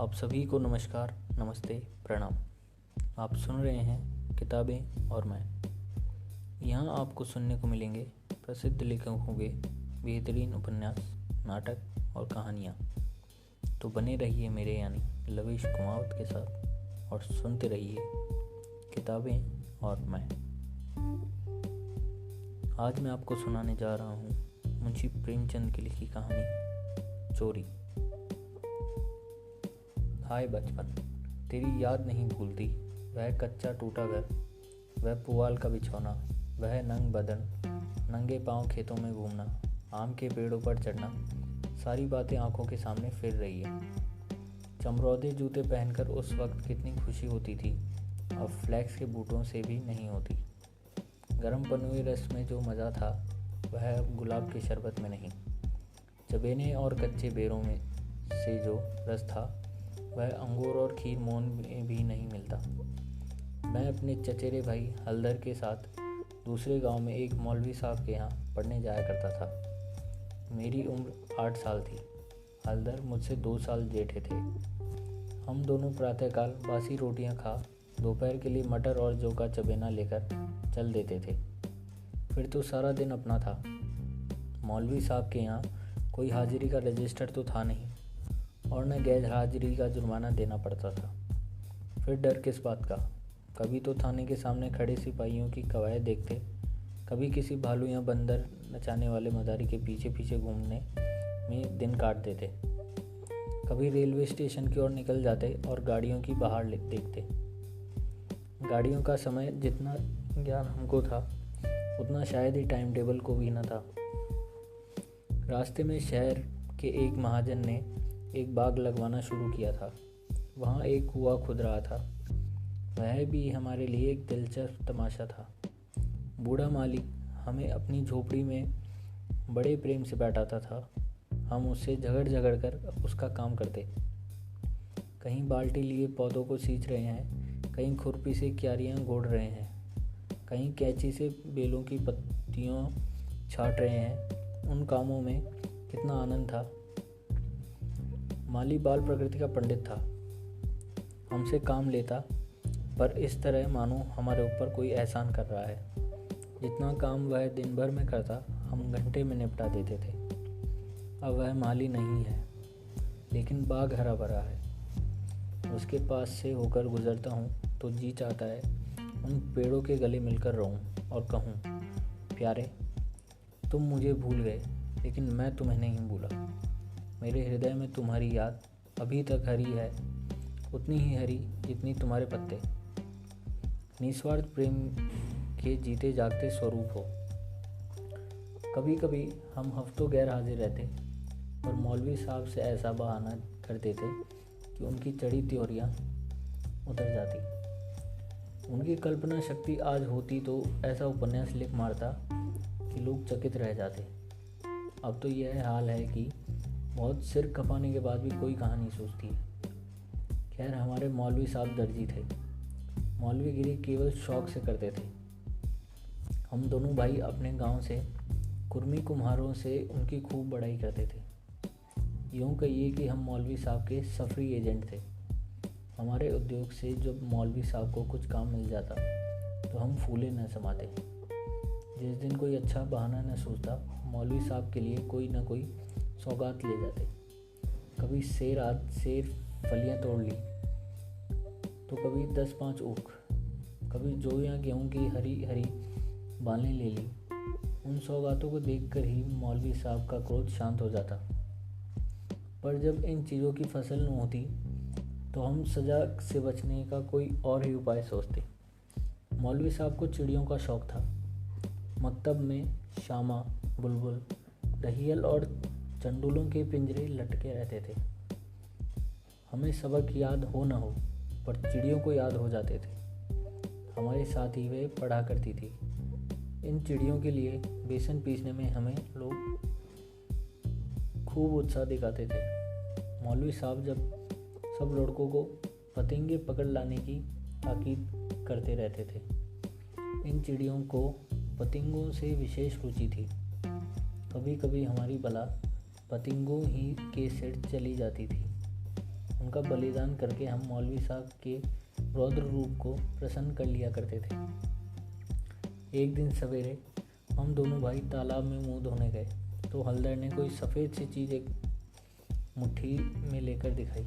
आप सभी को नमस्कार, नमस्ते, प्रणाम। आप सुन रहे हैं किताबें और मैं। यहाँ आपको सुनने को मिलेंगे प्रसिद्ध लेखकों के बेहतरीन उपन्यास, नाटक और कहानियाँ। तो बने रहिए मेरे यानी लवेश कुमावत के साथ और सुनते रहिए किताबें और मैं। आज मैं आपको सुनाने जा रहा हूँ मुंशी प्रेमचंद की लिखी कहानी चोरी। हाय बचपन, तेरी याद नहीं भूलती। वह कच्चा टूटा घर, वह पुआल का बिछौना, वह नंग बदन, नंगे पांव खेतों में घूमना, आम के पेड़ों पर चढ़ना, सारी बातें आंखों के सामने फिर रही है। चमरौदे जूते पहनकर उस वक्त कितनी खुशी होती थी, अब फ्लैक्स के बूटों से भी नहीं होती। गर्म पनुए रस में जो मज़ा था वह अब गुलाब के शरबत में नहीं। चबेने और कच्चे बेरों में से जो रस था वह अंगूर और खीर मोहन में भी नहीं मिलता। मैं अपने चचेरे भाई हलदर के साथ दूसरे गांव में एक मौलवी साहब के यहाँ पढ़ने जाया करता था। मेरी उम्र 8 साल थी। हलदर मुझसे 2 साल जेठे थे। हम दोनों प्रातःकाल बासी रोटियां खा दोपहर के लिए मटर और जौ का चबेना लेकर चल देते थे। फिर तो सारा दिन अपना था। मौलवी साहब के यहाँ कोई हाजिरी का रजिस्टर तो था नहीं और न गैर हाजिरी का जुर्माना देना पड़ता था। फिर डर किस बात का। कभी तो थाने के सामने खड़े सिपाहियों की कवायद देखते, कभी किसी भालू या बंदर नचाने वाले मदारी के पीछे पीछे घूमने में दिन काट देते, कभी रेलवे स्टेशन की ओर निकल जाते और गाड़ियों की बाहर देखते। गाड़ियों का समय जितना ज्ञान हमको था उतना शायद ही टाइम टेबल को भी न था। रास्ते में शहर के एक महाजन ने एक बाग लगवाना शुरू किया था। वहाँ एक कुआं खुद रहा था। वह भी हमारे लिए एक दिलचस्प तमाशा था। बूढ़ा माली हमें अपनी झोपड़ी में बड़े प्रेम से बैठाता था। हम उससे झगड़ झगड़ कर उसका काम करते। कहीं बाल्टी लिए पौधों को सींच रहे हैं, कहीं खुरपी से क्यारियाँ गोड़ रहे हैं, कहीं कैंची से बेलों की पत्तियों छाट रहे हैं। उन कामों में कितना आनंद था। माली बाल प्रकृति का पंडित था। हमसे काम लेता, पर इस तरह मानो हमारे ऊपर कोई एहसान कर रहा है। जितना काम वह दिन भर में करता हम घंटे में निपटा देते थे। अब वह माली नहीं है, लेकिन बाग हरा भरा है। उसके पास से होकर गुजरता हूँ तो जी चाहता है उन पेड़ों के गले मिलकर रहूं और कहूँ, प्यारे, तुम मुझे भूल गए लेकिन मैं तुम्हें नहीं भूला। मेरे हृदय में तुम्हारी याद अभी तक हरी है, उतनी ही हरी जितनी तुम्हारे पत्ते। निस्वार्थ प्रेम के जीते जागते स्वरूप हो। कभी कभी हम हफ्तों गैर हाजिर रहते, पर मौलवी साहब से ऐसा बहाना कर देते कि उनकी चढ़ी त्योरियां उतर जाती। उनकी कल्पना शक्ति आज होती तो ऐसा उपन्यास लिख मारता कि लोग चकित रह जाते। अब तो यह हाल है कि बहुत सिर खपाने के बाद भी कोई कहानी सूझती है। खैर, हमारे मौलवी साहब दर्जी थे। मौलवीगिरी केवल शौक से करते थे। हम दोनों भाई अपने गांव से कुर्मी कुम्हारों से उनकी खूब बड़ाई करते थे। यूँ कहिए कि हम मौलवी साहब के सफरी एजेंट थे। हमारे उद्योग से जब मौलवी साहब को कुछ काम मिल जाता तो हम फूले न समाते। जिस दिन कोई अच्छा बहाना न सूझता, मौलवी साहब के लिए कोई न कोई सौगात ले जाते। कभी सेर फलियां तोड़ ली, तो कभी 10-5 ऊख, कभी जौ या गेहूं की हरी हरी बालें ले ली। उन सौगातों को देखकर ही मौलवी साहब का क्रोध शांत हो जाता। पर जब इन चीज़ों की फसल न होती तो हम सजा से बचने का कोई और ही उपाय सोचते। मौलवी साहब को चिड़ियों का शौक था। मकतब में शामा, बुलबुल, दहियल और चंडुलों के पिंजरे लटके रहते थे। हमें सबक याद हो न हो, पर चिड़ियों को याद हो जाते थे। हमारे साथ ही वे पढ़ा करती थी। इन चिड़ियों के लिए बेसन पीसने में हमें लोग खूब उत्साह दिखाते थे। मौलवी साहब जब सब लड़कों को पतंगे पकड़ लाने की ताकीद करते रहते थे। इन चिड़ियों को पतंगों से विशेष रुचि थी। कभी कभी हमारी बला पतंगों ही के सिर चली जाती थी। उनका बलिदान करके हम मौलवी साहब के रौद्र रूप को प्रसन्न कर लिया करते थे। एक दिन सवेरे हम दोनों भाई तालाब में मुंह धोने गए तो हलदर ने कोई सफ़ेद सी चीज़ एक मुट्ठी में लेकर दिखाई।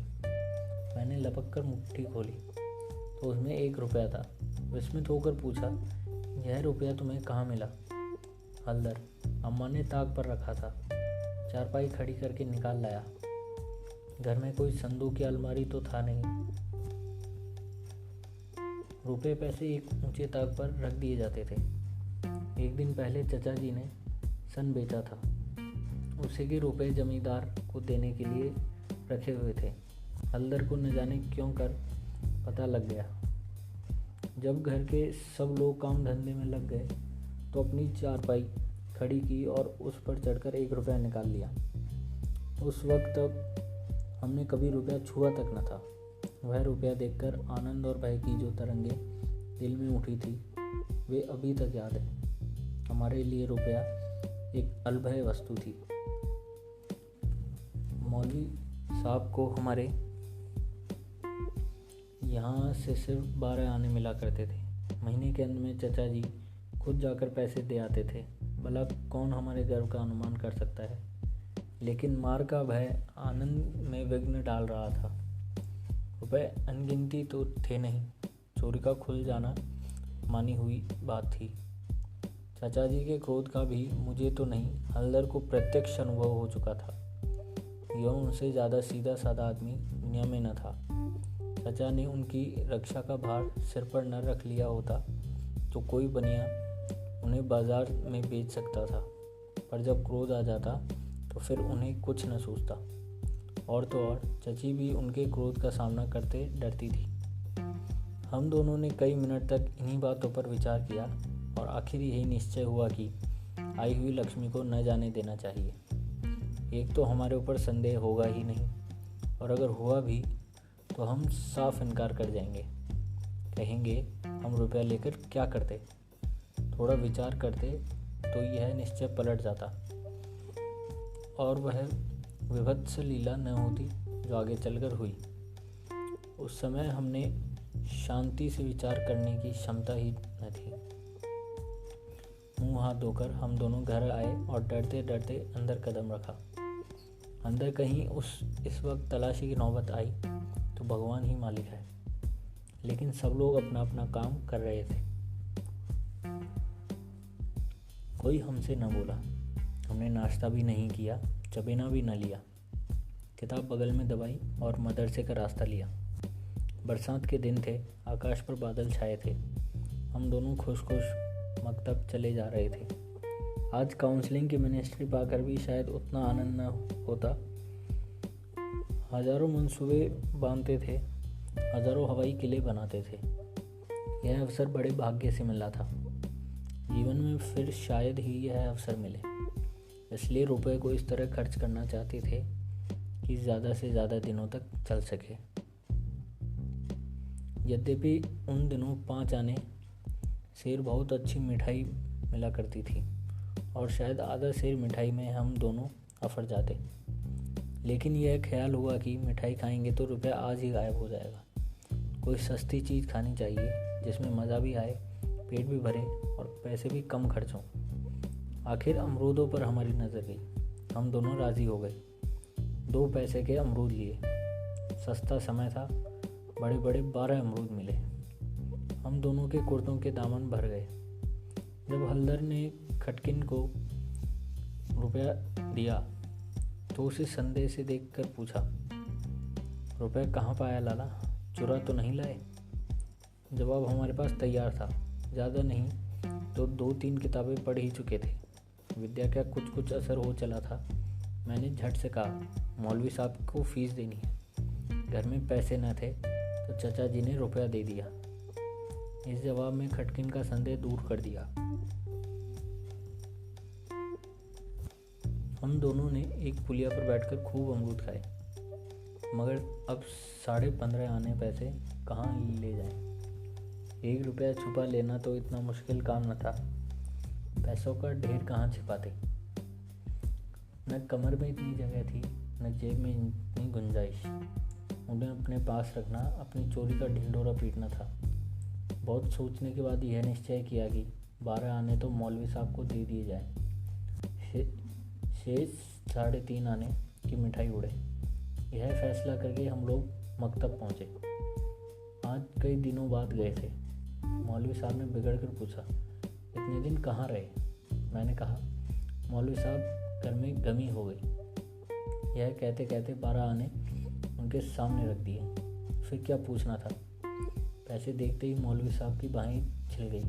मैंने लपक कर मुट्ठी खोली तो उसमें 1 रुपया था। विस्मित होकर पूछा, यह रुपया तुम्हें कहाँ मिला? हलदर, अम्मा ने ताक पर रखा था, चारपाई खड़ी करके निकाल लाया। घर में कोई संदूक या अलमारी तो था नहीं। रुपए पैसे एक ऊंचे ताक पर रख दिए जाते थे। एक दिन पहले चचा जी ने सन बेचा था। उसी के रुपए जमींदार को देने के लिए रखे हुए थे। हलदर को न जाने क्यों कर पता लग गया। जब घर के सब लोग काम धंधे में लग गए तो अपनी चारपाई खड़ी की और उस पर चढ़कर 1 रुपया निकाल लिया। उस वक्त तक हमने कभी रुपया छुआ तक न था। वह रुपया देखकर आनंद और भय की जो तरंगे दिल में उठी थी वे अभी तक याद है। हमारे लिए रुपया एक अलभय वस्तु थी। मौलवी साहब को हमारे यहाँ से सिर्फ 12 आने मिला करते थे। महीने के अंत में चचा जी खुद जाकर पैसे दे आते थे। भला कौन हमारे गर्व का अनुमान कर सकता है, लेकिन मार का भय आनंद में विघ्न डाल रहा था। रुपए अनगिनती तो थे नहीं, चोरी का खुल जाना मानी हुई बात थी। चाचा जी के क्रोध का भी मुझे तो नहीं, हलदर को प्रत्यक्ष अनुभव हो चुका था। यह उनसे ज़्यादा सीधा साधा आदमी दुनिया में न था। चाचा ने उनकी रक्षा का भार सिर पर न रख लिया होता तो कोई बनिया उन्हें बाजार में बेच सकता था, पर जब क्रोध आ जाता तो फिर उन्हें कुछ न सूझता। और तो और चची भी उनके क्रोध का सामना करते डरती थी। हम दोनों ने कई मिनट तक इन्हीं बातों पर विचार किया और आखिर यही निश्चय हुआ कि आई हुई लक्ष्मी को न जाने देना चाहिए। एक तो हमारे ऊपर संदेह होगा ही नहीं, और अगर हुआ भी तो हम साफ इनकार कर जाएंगे। कहेंगे हम रुपया लेकर क्या करते। थोड़ा विचार करते तो यह निश्चय पलट जाता और वह विभत्स लीला न होती जो आगे चलकर हुई। उस समय हमने शांति से विचार करने की क्षमता ही न थी। मुंह हाथ धोकर हम दोनों घर आए और डरते डरते अंदर कदम रखा। अंदर कहीं इस वक्त तलाशी की नौबत आई तो भगवान ही मालिक है, लेकिन सब लोग अपना अपना काम कर रहे थे। कोई हमसे न बोला। हमने नाश्ता भी नहीं किया, चबेना भी न लिया। किताब बगल में दबाई और मदरसे का रास्ता लिया। बरसात के दिन थे, आकाश पर बादल छाए थे। हम दोनों खुश खुश मकतब चले जा रहे थे। आज काउंसलिंग की मिनिस्ट्री पाकर भी शायद उतना आनंद न होता। हजारों मंसूबे बांधते थे, हजारों हवाई किले बनाते थे। यह अवसर बड़े भाग्य से मिला था। जीवन में फिर शायद ही यह अवसर मिले, इसलिए रुपए को इस तरह खर्च करना चाहते थे कि ज़्यादा से ज़्यादा दिनों तक चल सके। यद्यपि उन दिनों 5 आने सेर बहुत अच्छी मिठाई मिला करती थी और शायद आधा सेर मिठाई में हम दोनों अफर जाते, लेकिन यह ख्याल हुआ कि मिठाई खाएंगे तो रुपया आज ही गायब हो जाएगा। कोई सस्ती चीज़ खानी चाहिए जिसमें मज़ा भी आए, पेट भी भरे और पैसे भी कम खर्च हों। आखिर अमरूदों पर हमारी नज़र गई। हम दोनों राज़ी हो गए। 2 पैसे के अमरूद लिए। सस्ता समय था, बड़े बड़े 12 अमरूद मिले। हम दोनों के कुर्तों के दामन भर गए। जब हलदर ने खटकिन को रुपया दिया तो उसे संदेह से देखकर पूछा, रुपया कहाँ पाया लाला, चुरा तो नहीं लाए? जवाब हमारे पास तैयार था। ज़्यादा नहीं तो 2-3 किताबें पढ़ ही चुके थे। विद्या का कुछ कुछ असर हो चला था। मैंने झट से कहा, मौलवी साहब को फीस देनी है। घर में पैसे न थे तो चचा जी ने रुपया दे दिया। इस जवाब में खटकिन का संदेह दूर कर दिया। हम दोनों ने एक पुलिया पर बैठकर खूब अमरूद खाए, मगर अब 15.5 आने पैसे कहाँ ले जाएं? 1 रुपया छुपा लेना तो इतना मुश्किल काम न था। पैसों का ढेर कहाँ छिपाते? न कमर में इतनी जगह थी, न जेब में इतनी गुंजाइश। उन्हें अपने पास रखना अपनी चोरी का ढिंढोरा पीटना था। बहुत सोचने के बाद यह निश्चय किया कि 12 आने तो मौलवी साहब को दे दिए जाए, शेष 3.5 आने की मिठाई उड़े। यह फैसला करके हम लोग मकतब पहुँचे। आज कई दिनों बाद गए थे। मौलवी साहब ने बिगड़ कर पूछा, इतने दिन कहाँ रहे? मैंने कहा, मौलवी साहब घर में गमी हो गई। यह कहते कहते 12 आने उनके सामने रख दिए। फिर क्या पूछना था? पैसे देखते ही मौलवी साहब की बाहें छिल गई।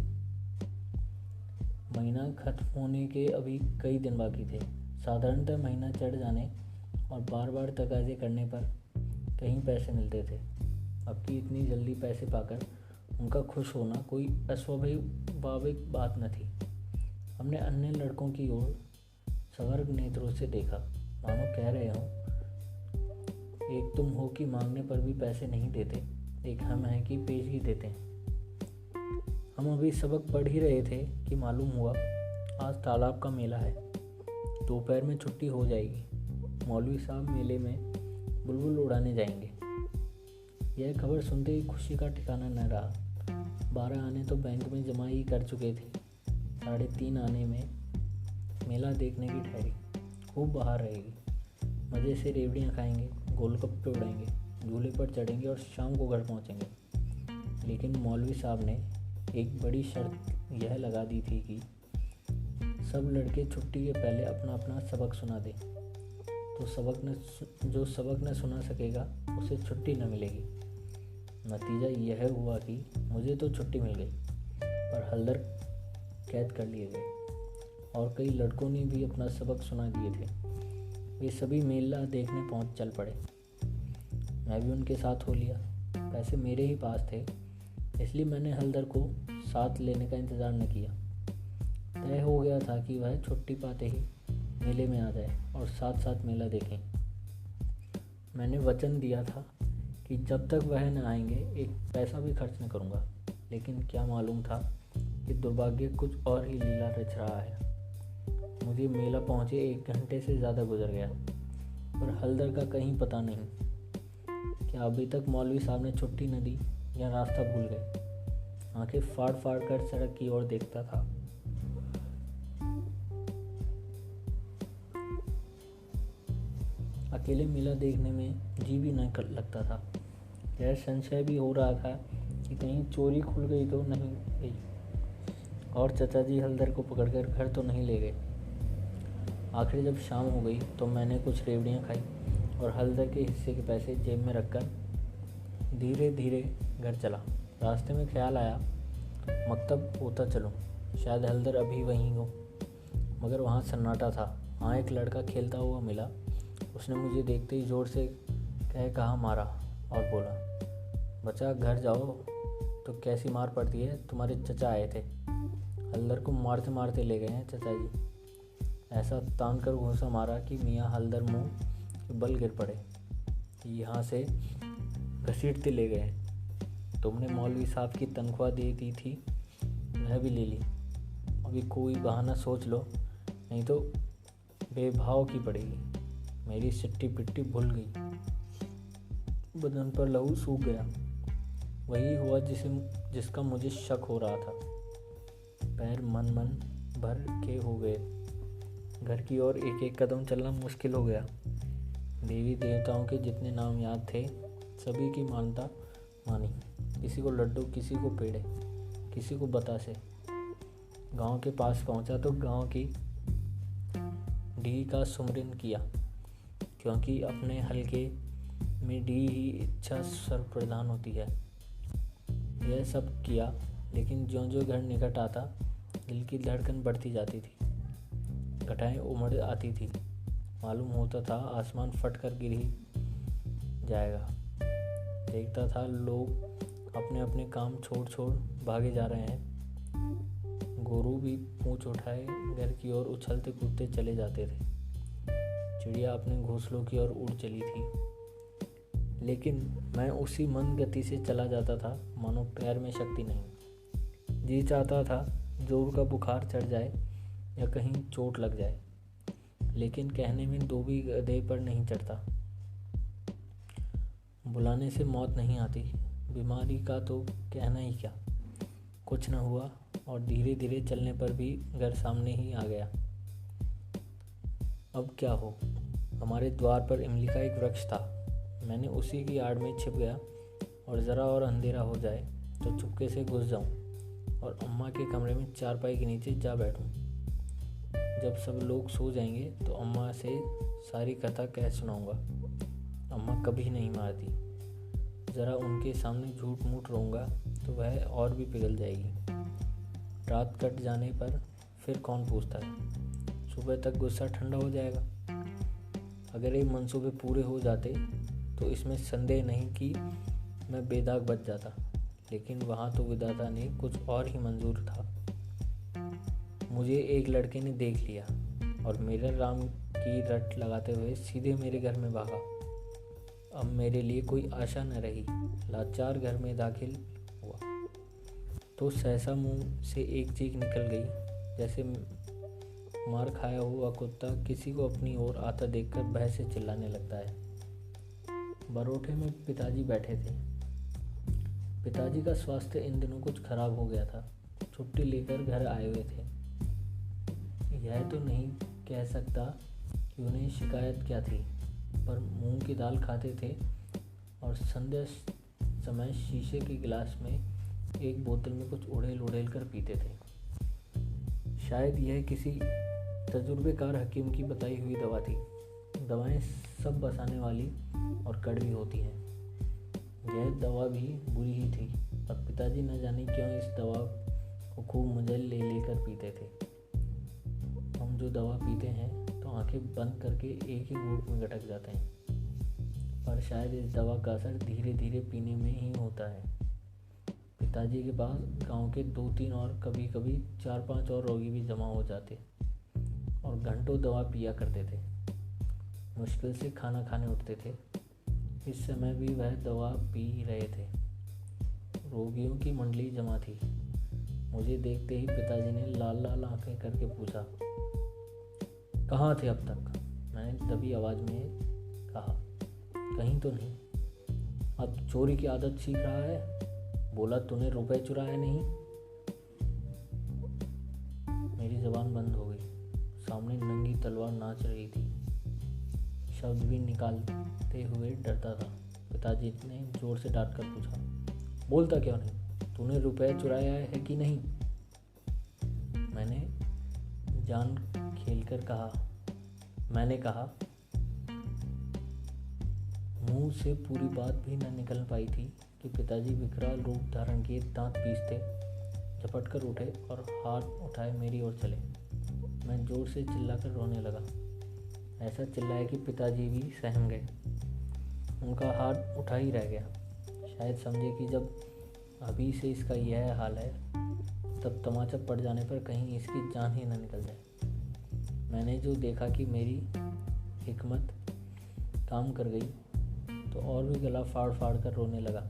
महीना खत्म होने के अभी कई दिन बाकी थे। साधारणतः महीना चढ़ जाने और बार बार तकाजे करने पर कहीं पैसे मिलते थे। अब की इतनी जल्दी पैसे पाकर उनका खुश होना कोई अस्वाभाविक बात न थी। हमने अन्य लड़कों की ओर सवर्ग नेत्रों से देखा, मानो कह रहे हो, एक तुम हो कि मांगने पर भी पैसे नहीं देते, एक हम हैं कि पेशगी देते हैं। हम अभी सबक पढ़ ही रहे थे कि मालूम हुआ आज तालाब का मेला है, दोपहर में छुट्टी हो जाएगी। मौलवी साहब मेले में बुलबुल उड़ाने जाएंगे। यह खबर सुनते ही खुशी का ठिकाना न रहा। 12 आने तो बैंक में जमा ही कर चुके थे। 3.5 आने में मेला देखने की ठहरी। खूब बाहर रहेगी, मज़े से रेवड़ियाँ खाएंगे, गोलगप्पे उड़ाएंगे, झूले पर चढ़ेंगे और शाम को घर पहुँचेंगे। लेकिन मौलवी साहब ने एक बड़ी शर्त यह लगा दी थी कि सब लड़के छुट्टी के पहले अपना अपना सबक सुना दें। तो जो सबक न सुना सकेगा उसे छुट्टी न मिलेगी। नतीजा यह हुआ कि मुझे तो छुट्टी मिल गई, पर हल्दर कैद कर लिए गए और कई लड़कों ने भी अपना सबक सुना दिए थे। वे सभी मेला देखने चल पड़े। मैं भी उनके साथ हो लिया। पैसे मेरे ही पास थे, इसलिए मैंने हल्दर को साथ लेने का इंतज़ार न किया। तय हो गया था कि वह छुट्टी पाते ही मेले में आ जाए और साथ साथ मेला देखें। मैंने वचन दिया था कि जब तक वह न आएंगे एक पैसा भी खर्च न करूँगा। लेकिन क्या मालूम था कि दुर्भाग्य कुछ और ही लीला रच रहा है। मुझे मेला पहुँचे 1 घंटे से ज़्यादा गुजर गया, पर हल्दर का कहीं पता नहीं। क्या अभी तक मौलवी साहब ने छुट्टी न दी या रास्ता भूल गए? आंखें फाड़ फाड़ कर सड़क की ओर देखता था। अकेले मेला देखने में जी भी नहीं लगता था। यह संशय भी हो रहा था कि कहीं चोरी खुल गई तो नहीं गई और चचा जी हल्दर को पकड़कर घर तो नहीं ले गए। आखिर जब शाम हो गई तो मैंने कुछ रेवड़ियाँ खाई और हल्दर के हिस्से के पैसे जेब में रखकर धीरे धीरे घर चला। रास्ते में ख्याल आया मकतब होता चलूँ, शायद हल्दर अभी वहीं हो, मगर वहाँ सन्नाटा था। हाँ, एक लड़का खेलता हुआ मिला। उसने मुझे देखते ही जोर से कहा मारा और बोला, बच्चा घर जाओ तो कैसी मार पड़ती है, तुम्हारे चचा आए थे, हल्दर को मारते मारते ले गए हैं चचा जी। ऐसा तान कर घूंसा मारा कि मियाँ हल्दर मुंह के बल गिर पड़े। यहाँ से घसीटते ले गए। तुमने मौलवी साहब की तनख्वाह दे दी थी, वह भी ले ली। अभी कोई बहाना सोच लो, नहीं तो बेभाव की पड़ेगी। मेरी सिट्टी पिट्टी भूल गई, बदन पर लहू सूख गया। वही हुआ जिसका मुझे शक हो रहा था। पैर मन भर के हो गए। घर की ओर एक एक कदम चलना मुश्किल हो गया। देवी देवताओं के जितने नाम याद थे सभी की मानता मानी। किसी को लड्डू, किसी को पेड़े, किसी को बतासे। गांव के पास पहुंचा तो गांव की डी का सुमरन किया, क्योंकि अपने हलके में डी ही इच्छा सर्वप्रधान होती है। यह सब किया, लेकिन ज्यों-ज्यों घर निकट आता दिल की धड़कन बढ़ती जाती थी, घटाएं उमड़ आती थी। मालूम होता था आसमान फट कर गिर ही जाएगा। देखता था लोग अपने अपने काम छोड़ छोड़ भागे जा रहे हैं। गोरू भी पूंछ उठाए घर की ओर उछलते कूदते चले जाते थे। चिड़िया अपने घोंसलों की ओर उड़ चली थी, लेकिन मैं उसी मंद गति से चला जाता था मानो पैर में शक्ति नहीं। जी चाहता था जोर का बुखार चढ़ जाए या कहीं चोट लग जाए, लेकिन कहने में दो भी गधे पर नहीं चढ़ता। बुलाने से मौत नहीं आती, बीमारी का तो कहना ही क्या। कुछ न हुआ और धीरे धीरे चलने पर भी घर सामने ही आ गया। अब क्या हो। हमारे द्वार पर इमली का एक वृक्ष था। मैंने उसी की आड़ में छिप गया और ज़रा और अंधेरा हो जाए तो चुपके से घुस जाऊं और अम्मा के कमरे में चारपाई के नीचे जा बैठूं। जब सब लोग सो जाएंगे तो अम्मा से सारी कथा कह सुनाऊंगा। अम्मा कभी नहीं मारती। ज़रा उनके सामने झूठ मूठ रहूँगा तो वह और भी पिघल जाएगी। रात कट जाने पर फिर कौन पूछता है। सुबह तक गुस्सा ठंडा हो जाएगा। अगर ये मंसूबे पूरे हो जाते तो इसमें संदेह नहीं कि मैं बेदाग बच जाता, लेकिन वहाँ तो विधाता ने कुछ और ही मंजूर था। मुझे एक लड़के ने देख लिया और मेरा राम की रट लगाते हुए सीधे मेरे घर में भागा। अब मेरे लिए कोई आशा न रही। लाचार घर में दाखिल हुआ तो सहसा मुंह से एक चीख निकल गई, जैसे मार खाया हुआ कुत्ता किसी को अपनी ओर आता देखकर भय से चिल्लाने लगता है। बरोठे में पिताजी बैठे थे। पिताजी का स्वास्थ्य इन दिनों कुछ खराब हो गया था। छुट्टी लेकर घर आए हुए थे। यह तो नहीं कह सकता कि उन्हें शिकायत क्या थी, पर मूंग की दाल खाते थे और संध्या समय शीशे के गिलास में एक बोतल में कुछ उड़ेल उड़ेल कर पीते थे। शायद यह किसी तजुर्बेकार हकीम की बताई हुई दवा थी। दवाएं सब बसाने वाली और कड़वी होती हैं। यह दवा भी बुरी ही थी, पर पिताजी न जाने क्यों इस दवा को खूब मजे ले लेकर पीते थे। हम जो दवा पीते हैं तो आंखें बंद करके एक ही घूंट में गटक जाते हैं, पर शायद इस दवा का असर धीरे धीरे पीने में ही होता है। पिताजी के पास गांव के 2-3 और कभी कभी 4-5 और रोगी भी जमा हो जाते और घंटों दवा पिया करते थे। मुश्किल से खाना खाने उठते थे। इस समय भी वह दवा पी रहे थे। रोगियों की मंडली जमा थी। मुझे देखते ही पिताजी ने लाल लाल आंखें करके पूछा, कहाँ थे अब तक? मैंने दबी आवाज़ में कहा, कहीं तो नहीं। अब चोरी की आदत सीख रहा है? बोला तूने रुपए चुराए नहीं। मेरी ज़बान बंद हो गई। सामने नंगी तलवार नाच रही थी। शब्द भी निकालते हुए डरता था। पिताजी ने जोर से डांट कर पूछा, बोलता क्यों नहीं? तूने रुपए चुराया है कि नहीं? मैंने जान खेलकर कहा, मैंने कहा। मुंह से पूरी बात भी न निकल पाई थी कि पिताजी विकराल रूप धारण किए दांत पीसते झपट कर उठे और हाथ उठाए मेरी ओर चले। मैं जोर से चिल्लाकर रोने लगा। ऐसा चिल्लाया कि पिताजी भी सहम गए। उनका हाथ उठा ही रह गया। शायद समझे कि जब अभी से इसका यह हाल है, तब तमाचा पड़ जाने पर कहीं इसकी जान ही न निकल जाए। मैंने जो देखा कि मेरी हिकमत काम कर गई तो और भी गला फाड़ फाड़ कर रोने लगा।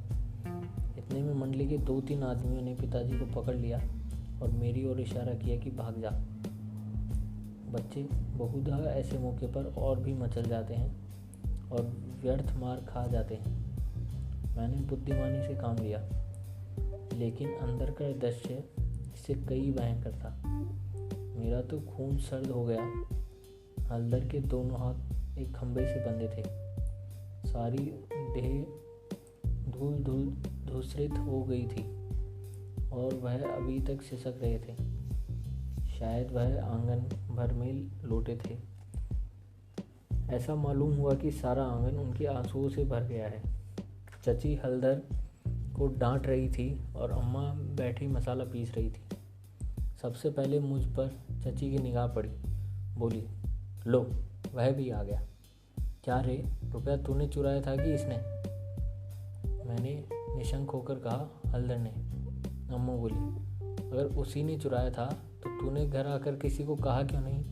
इतने में मंडली के 2-3 आदमियों ने पिताजी को पकड़ लिया और मेरी ओर इशारा किया कि भाग जा। बच्चे बहुधा ऐसे मौके पर और भी मचल जाते हैं और व्यर्थ मार खा जाते हैं। मैंने बुद्धिमानी से काम लिया, लेकिन अंदर का दृश्य इससे कई भयंकर था। मेरा तो खून सर्द हो गया। हलदर के दोनों हाथ एक खंभे से बंधे थे। सारी देह धूल धूल धूसरित हो गई थी और वह अभी तक सिसक रहे थे। शायद वह आंगन भर में लोटे थे। ऐसा मालूम हुआ कि सारा आंगन उनके आंसुओं से भर गया है। चची हलदर को डांट रही थी और अम्मा बैठी मसाला पीस रही थी। सबसे पहले मुझ पर चची की निगाह पड़ी। बोली, लो वह भी आ गया। क्या रे, रुपया तूने चुराया था कि इसने? मैंने निशंक होकर कहा, हलदर ने। अम्मा बोली, अगर उसी ने चुराया था तो तूने घर आकर किसी को कहा क्यों नहीं?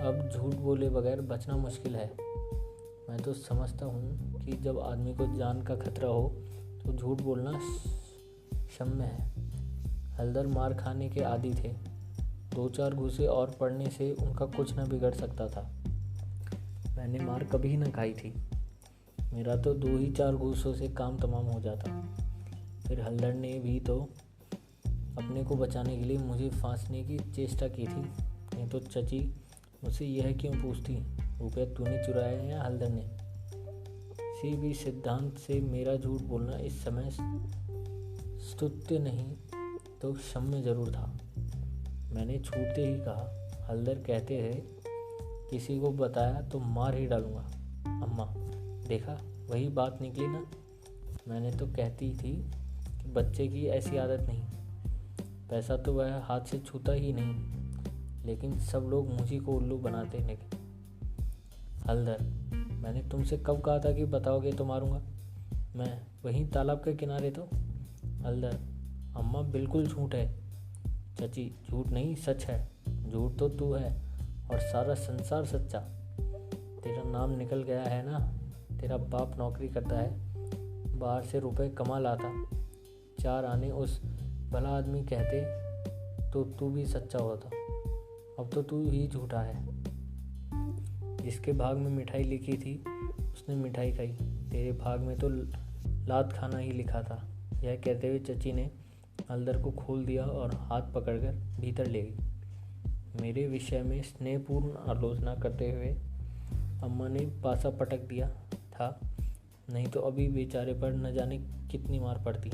अब झूठ बोले बगैर बचना मुश्किल है। मैं तो समझता हूँ कि जब आदमी को जान का खतरा हो तो झूठ बोलना क्षम्य है। हलदर मार खाने के आदी थे। 2-4 घूंसे और पड़ने से उनका कुछ न बिगड़ सकता था। मैंने मार कभी न खाई थी। मेरा तो 2 ही 4 घूंसों से काम तमाम हो जाता। फिर हल्दर ने भी तो अपने को बचाने के लिए मुझे फांसने की चेष्टा की थी। नहीं तो चची मुझसे यह क्यों पूछती, रुपया तूने चुराया है या हल्दर ने? किसी भी सिद्धांत से मेरा झूठ बोलना इस समय स्तुत्य नहीं तो क्षम्य जरूर था। मैंने छूटते ही कहा, हल्दर कहते हैं किसी को बताया तो मार ही डालूंगा। अम्मा, देखा वही बात निकली ना। मैंने तो कहती थी कि बच्चे की ऐसी आदत नहीं। पैसा तो वह हाथ से छूता ही नहीं, लेकिन सब लोग मुझी को उल्लू बनाते लगे। हल्दर, मैंने तुमसे कब कहा था कि बताओगे तो मारूंगा? मैं वहीं तालाब के किनारे तो। हल्दर, अम्मा बिल्कुल झूठ है। चची, झूठ नहीं सच है। झूठ तो तू है और सारा संसार सच्चा। तेरा नाम निकल गया है ना। तेरा बाप नौकरी करता है, बाहर से रुपए कमा लाता। 4 आने उस भला आदमी कहते तो तू भी सच्चा होता। अब तो तू ही झूठा है। जिसके भाग में मिठाई लिखी थी उसने मिठाई खाई, तेरे भाग में तो लात खाना ही लिखा था। यह कहते हुए चची ने हल्दर को खोल दिया और हाथ पकड़कर भीतर ले गई। मेरे विषय में स्नेहपूर्ण आलोचना करते हुए अम्मा ने पासा पटक दिया था, नहीं तो अभी बेचारे पर न जाने कितनी मार पड़ती।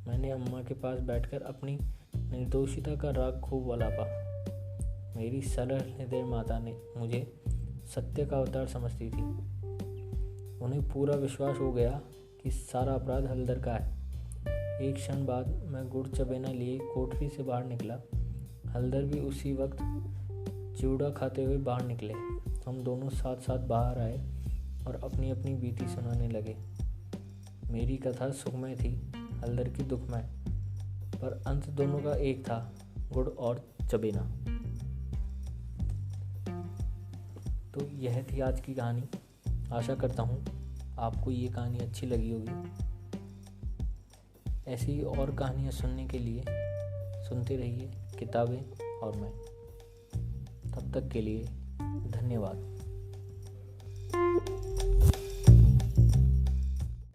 मैंने अम्मा के पास बैठकर अपनी निर्दोषिता का राग खूब अलापा। मेरी सरल हृदय माता ने मुझे सत्य का अवतार समझती थी। उन्हें पूरा विश्वास हो गया कि सारा अपराध हल्दर का है। एक क्षण बाद मैं गुड़ चबेना लिए कोठरी से बाहर निकला। हल्दर भी उसी वक्त चिवड़ा खाते हुए बाहर निकले। हम दोनों साथ साथ बाहर आए और अपनी अपनी बीती सुनाने लगे। मेरी कथा सुखमय थी, हल्दर की दुखमय, पर अंत दोनों का एक था, गुड़ और चबेना। तो यह थी आज की कहानी। आशा करता हूँ आपको ये कहानी अच्छी लगी होगी। ऐसी और कहानियाँ सुनने के लिए सुनते रहिए किताबें और मैं। तब तक के लिए धन्यवाद।